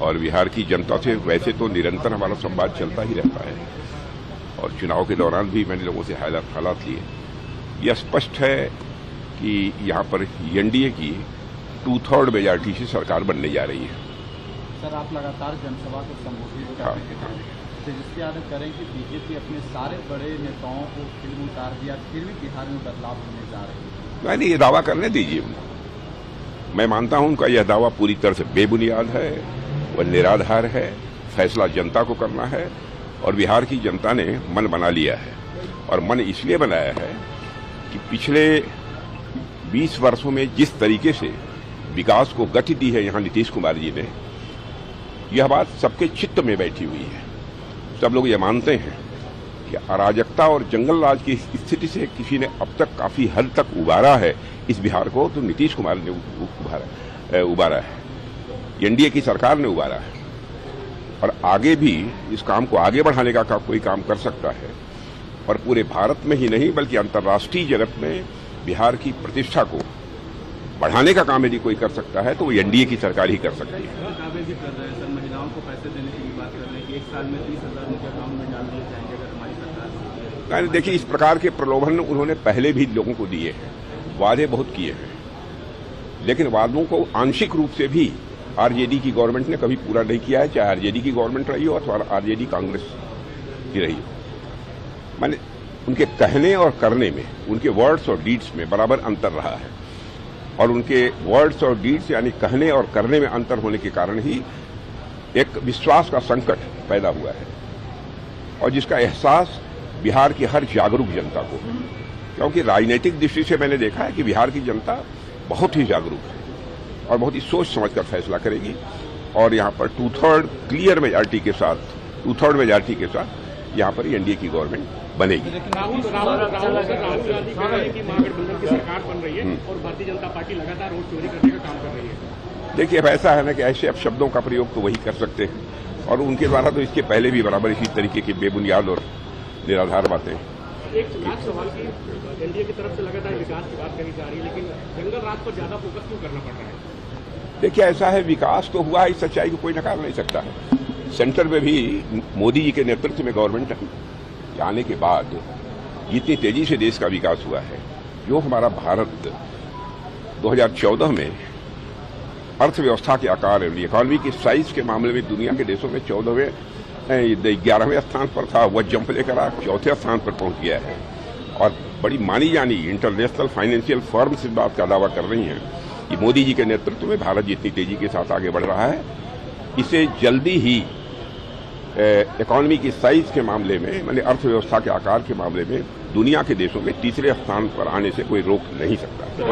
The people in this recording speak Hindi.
और बिहार की जनता से वैसे तो निरंतर हमारा संवाद चलता ही रहता है और चुनाव के दौरान भी मैंने लोगों से हालात लिए। यह स्पष्ट है कि यहाँ पर एनडीए की 2/3 मेजॉरिटी से सरकार बनने जा रही है। सर, आप लगातार जनसभा को संबोधित कर रहे थे, जिसके आधार करें कि बीजेपी अपने सारे बड़े नेताओं को फिल्म उतार दिया, फिर भी बिहार में बदलाव होने जा रहे हैं। नहीं, ये दावा करने दीजिए उनको। मैं मानता हूं उनका यह दावा पूरी तरह से बेबुनियाद है, वह निराधार है। फैसला जनता को करना है और बिहार की जनता ने मन बना लिया है और मन इसलिए बनाया है कि पिछले 20 वर्षों में जिस तरीके से विकास को गति दी है यहाँ नीतीश कुमार जी ने, यह बात सबके चित्त में बैठी हुई है। सब लोग ये मानते हैं कि अराजकता और जंगल राज की स्थिति से किसी ने अब तक काफी हद तक उबारा है इस बिहार को, तो नीतीश कुमार ने उबारा है, एनडीए की सरकार ने उबारा है। और आगे भी इस काम को आगे बढ़ाने का कोई काम कर सकता है और पूरे भारत में ही नहीं बल्कि अंतर्राष्ट्रीय जगत में बिहार की प्रतिष्ठा को बढ़ाने का काम यदि कोई कर सकता है तो वो एनडीए की सरकार ही कर सकती है। दावे भी कर रहे हैं सर, महिलाओं को पैसे देने की बात कर रहे हैं कि 1 साल में 30,000 उनके अकाउंट में डाल दिए जाएंगे अगर हमारी सरकार। देखिए, इस प्रकार के प्रलोभन उन्होंने पहले भी लोगों को दिए हैं, वादे बहुत किए हैं, लेकिन वादों को आंशिक रूप से भी आरजेडी की गवर्नमेंट ने कभी पूरा नहीं किया है, चाहे आरजेडी की गवर्नमेंट रही हो अथवा आरजेडी कांग्रेस की रही हो। माने उनके कहने और करने में, उनके वर्ड्स और डीड्स में बराबर अंतर रहा है और उनके वर्ड्स और डीड्स यानी कहने और करने में अंतर होने के कारण ही एक विश्वास का संकट पैदा हुआ है और जिसका एहसास बिहार की हर जागरूक जनता को, क्योंकि राजनीतिक दृष्टि से मैंने देखा है कि बिहार की जनता बहुत ही जागरूक है और बहुत ही सोच समझकर फैसला करेगी और यहाँ पर 2/3 क्लियर मेजॉरिटी के साथ, 2/3 मेजॉरिटी के साथ यहाँ पर एनडीए की गवर्नमेंट बनेगी। राहुल गांधी कह रहे हैं कि महागठबंधन की सरकार बन रही है और भारतीय जनता पार्टी लगातार वोट चोरी करने का काम कर रही है। देखिए, अब ऐसा है ना कि ऐसे अब शब्दों का प्रयोग तो वही कर सकते हैं और उनके द्वारा तो इसके पहले भी बराबर इसी तरीके की बेबुनियाद और निराधार बातें। एक चुनाव सवाल की एनडीए की तरफ से लगातार विकास की बात कही जा रही है, लेकिन जंगल राज पर ज्यादा फोकस क्यों करना पड़ रहा है? देखिए, ऐसा है, विकास तो हुआ, इस सच्चाई को कोई नकार नहीं सकता है। सेंटर में भी मोदी जी के नेतृत्व में गवर्नमेंट आने के बाद जितनी तेजी से देश का विकास हुआ है, जो हमारा भारत 2014 में अर्थव्यवस्था के आकार, इकोनॉमी की साइज के मामले में दुनिया के देशों में 11वें स्थान पर था, वह जंप लेकर आ 4थे स्थान पर पहुंच गया है और बड़ी मानी जानी इंटरनेशनल फाइनेंशियल फर्म्स इस बात का दावा कर रही हैं कि मोदी जी के नेतृत्व में भारत जितनी तेजी के साथ आगे बढ़ रहा है, इसे जल्दी ही इकोनॉमी की साइज के मामले में, माने अर्थव्यवस्था के आकार के मामले में दुनिया के देशों में तीसरे स्थान पर आने से कोई रोक नहीं सकता।